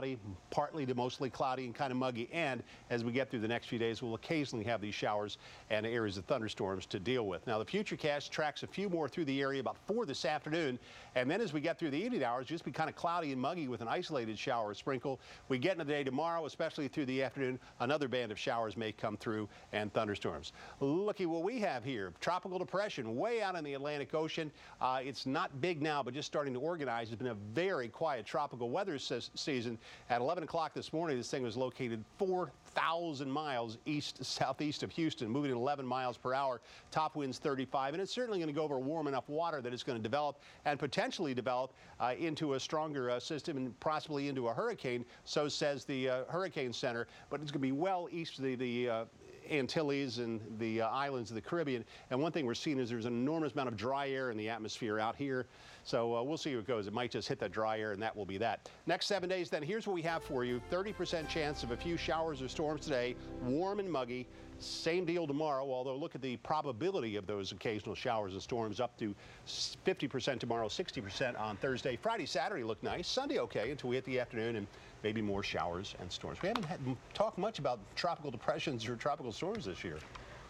cloudy, partly to mostly cloudy and kind of muggy. And as we get through the next few days, we'll occasionally have these showers and areas of thunderstorms to deal with. Now, the Futurecast tracks a few more through the area about 4 this afternoon. And then as we get through the evening hours, just be kind of cloudy and muggy with an isolated shower or sprinkle. We get into the day tomorrow, especially through the afternoon, another band of showers may come through and thunderstorms. Looky what we have here. Tropical depression way out in the Atlantic Ocean. It's not big now, but just starting to organize. It's been a very quiet tropical weather season. At 11 o'clock this morning, this thing was located 4,000 miles southeast of Houston, moving at 11 miles per hour. Top winds 35, and it's certainly going to go over warm enough water that it's going to develop and potentially develop into a stronger system and possibly into a hurricane. So says the Hurricane Center, but it's going to be well east of the Antilles and the islands of the Caribbean. And one thing we're seeing is there's an enormous amount of dry air in the atmosphere out here. So we'll see how it goes. It might just hit that dry air, and that will be that. Next 7 days, then, here's what we have for you. 30% chance of a few showers or storms today, warm and muggy. Same deal tomorrow, although look at the probability of those occasional showers and storms, up to 50% tomorrow, 60% on Thursday. Friday, Saturday look nice. Sunday okay until we hit the afternoon and maybe more showers and storms. We haven't talked much about tropical depressions or tropical storms this year.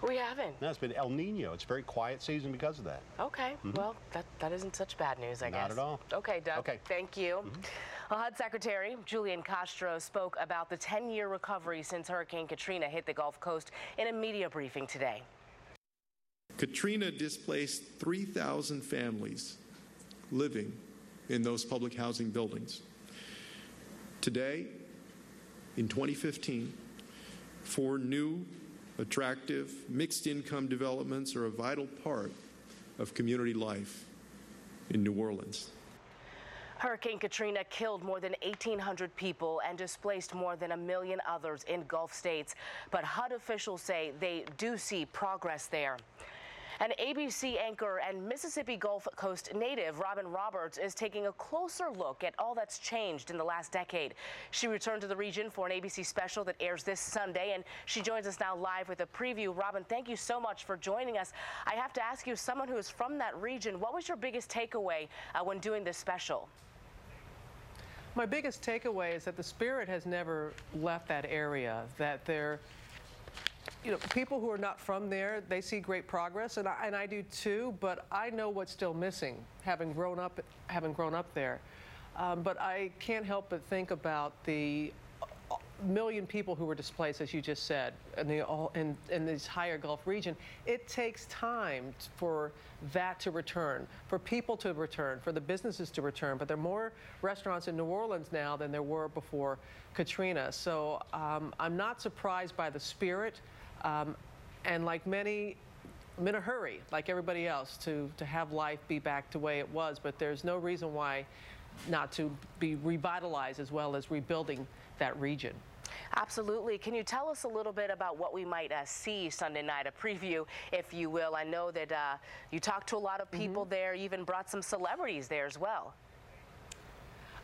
We haven't. No, it's been El Nino. It's a very quiet season because of that. Okay. Well, that isn't such bad news, I guess. Not at all. Okay, Doug. Okay. Thank you. HUD Secretary Julian Castro spoke about the 10-year recovery since Hurricane Katrina hit the Gulf Coast in a media briefing today. Katrina displaced 3,000 families living in those public housing buildings. Today, in 2015, 4 new, attractive, mixed-income developments are a vital part of community life in New Orleans. Hurricane Katrina killed more than 1,800 people and displaced more than 1 million others in Gulf states. But HUD officials say they do see progress there. An ABC anchor and Mississippi Gulf Coast native, Robin Roberts, is taking a closer look at all that's changed in the last decade. She returned to the region for an ABC special that airs this Sunday, and she joins us now live with a preview. Robin, thank you so much for joining us. I have to ask you, someone who is from that region, what was your biggest takeaway when doing this special? My biggest takeaway is that the spirit has never left that area, that they're people who are not from there, they see great progress, and I do too. But I know what's still missing, having grown up there. But I can't help but think about the million people who were displaced, as you just said, in this higher Gulf region. It takes time for that to return, for people to return, for the businesses to return. But there are more restaurants in New Orleans now than there were before Katrina. So I'm not surprised by the spirit. And like many, I'm in a hurry, like everybody else, to have life be back to the way it was. But there's no reason why not to be revitalized as well as rebuilding that region. Absolutely. Can you tell us a little bit about what we might see Sunday night, a preview, if you will? I know that you talked to a lot of people there. You even brought some celebrities there as well.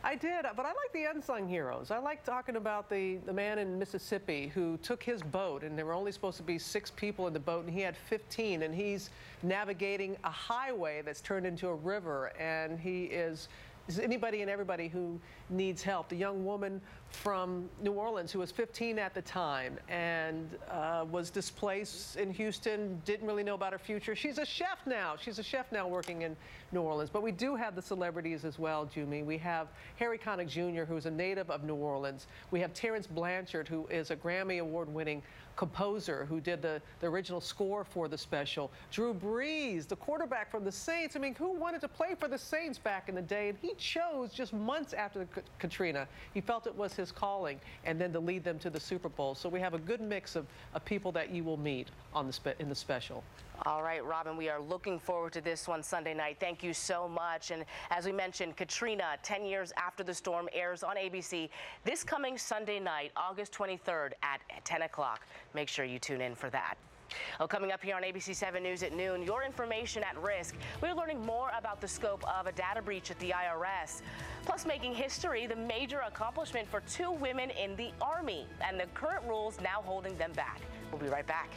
I did, but I like the unsung heroes. I like talking about the man in Mississippi who took his boat, and there were only supposed to be 6 people in the boat, and he had 15, and he's navigating a highway that's turned into a river, and he is anybody and everybody who needs help. The young woman from New Orleans who was 15 at the time and was displaced in Houston, didn't really know about her future. She's a chef now. She's a chef now working in New Orleans. But we do have the celebrities as well, Jumi. We have Harry Connick Jr., who's a native of New Orleans. We have Terrence Blanchard, who is a Grammy Award-winning composer who did the original score for the special. Drew Brees, the quarterback from the Saints. I mean, who wanted to play for the Saints back in the day? And he chose just months after Katrina. He felt it was his calling, and then to lead them to the Super Bowl. So we have a good mix of people that you will meet on in the special. All right, Robin, we are looking forward to this one Sunday night. Thank you so much. And as we mentioned, Katrina, 10 years after the storm, airs on ABC this coming Sunday night, August 23rd at 10 o'clock. Make sure you tune in for that. Well, coming up here on ABC 7 News at noon, your information at risk. We're learning more about the scope of a data breach at the IRS. Plus, making history, the major accomplishment for 2 women in the Army, and the current rules now holding them back. We'll be right back.